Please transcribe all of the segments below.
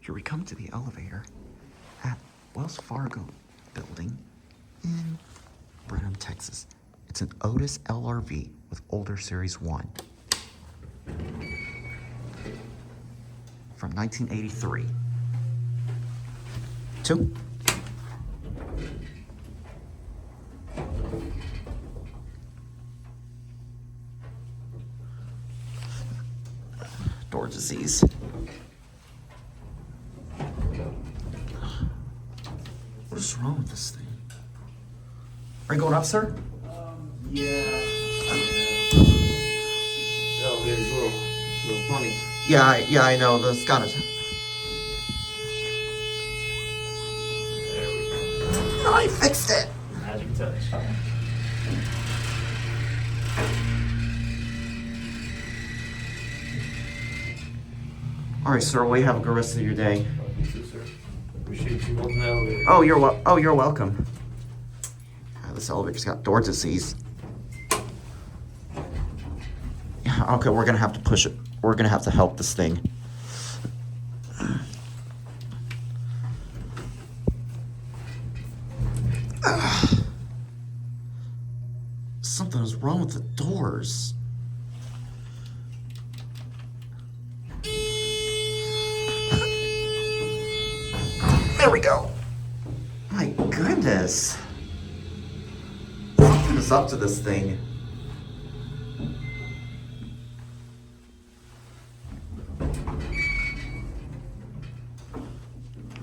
Here we come to the elevator at Wells Fargo building in Brenham, Texas. It's an Otis LRV with older Series 1 from 1983. 2. Door disease. What is wrong with this thing? Are you going up, sir? Yeah. The elevator's a little funny. Yeah, I know. That's got it. There we go. I fixed it. Magic touch. All right, sir. Well, you have a good rest of your day. You too, sir. Appreciate you holding the elevator. Oh, you're welcome. This elevator's got door disease. Yeah, okay, we're gonna have to push it. We're gonna have to help this thing. Something is wrong with the doors. There we go. My goodness. Something is up to this thing.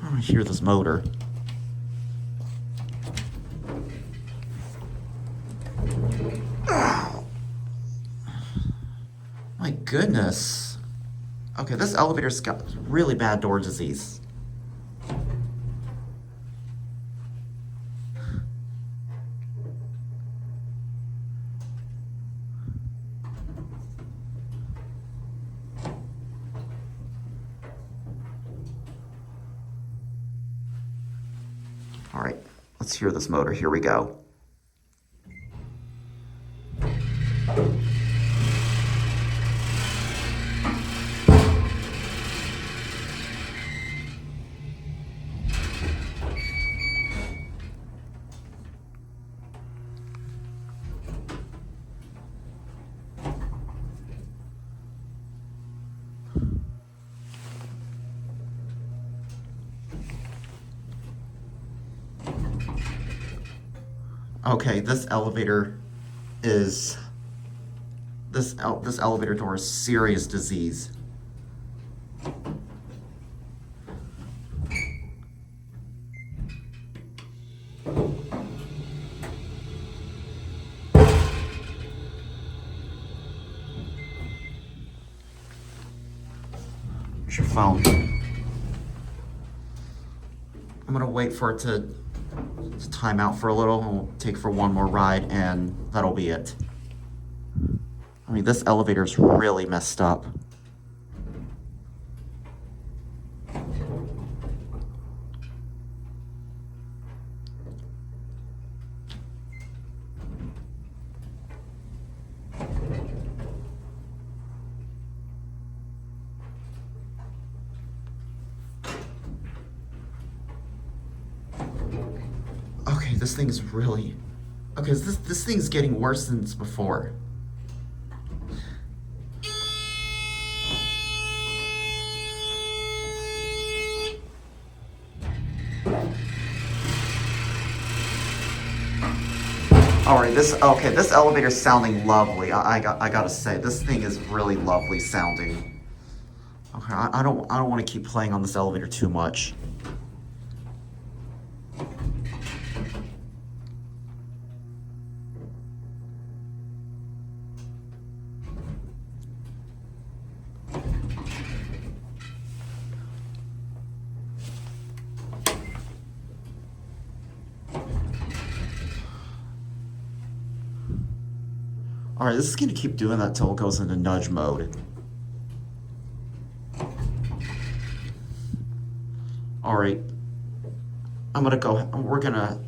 I hear this motor. Oh. My goodness. Okay, this elevator's got really bad door disease. All right, let's hear this motor. Here we go. Okay, this elevator is this elevator door is serious disease. Here's your phone. I'm gonna wait for it to time out for a little, and we'll take for one more ride, and that'll be it. I mean, this elevator's really messed up. Okay, this thing's really... Okay, this thing's getting worse than it's before. Alright, this elevator's sounding lovely. I gotta say, this thing is really lovely sounding. Okay, I don't want to keep playing on this elevator too much. Alright, this is gonna keep doing that till it goes into nudge mode. Alright. We're gonna...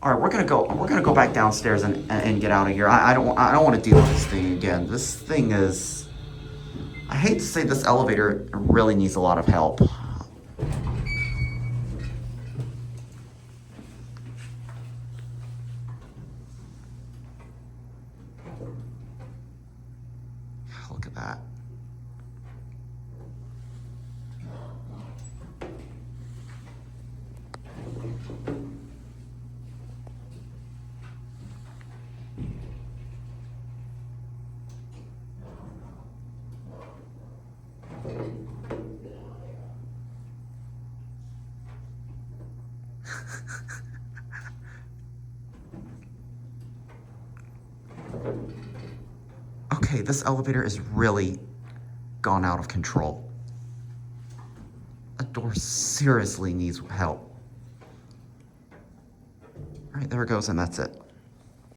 All right, we're gonna go back downstairs and get out of here. I don't want to deal with this thing again. This thing is. I hate to say this elevator really needs a lot of help. Look at that. Okay, this elevator is really gone out of control. That door seriously needs help. All right, there it goes, and that's it.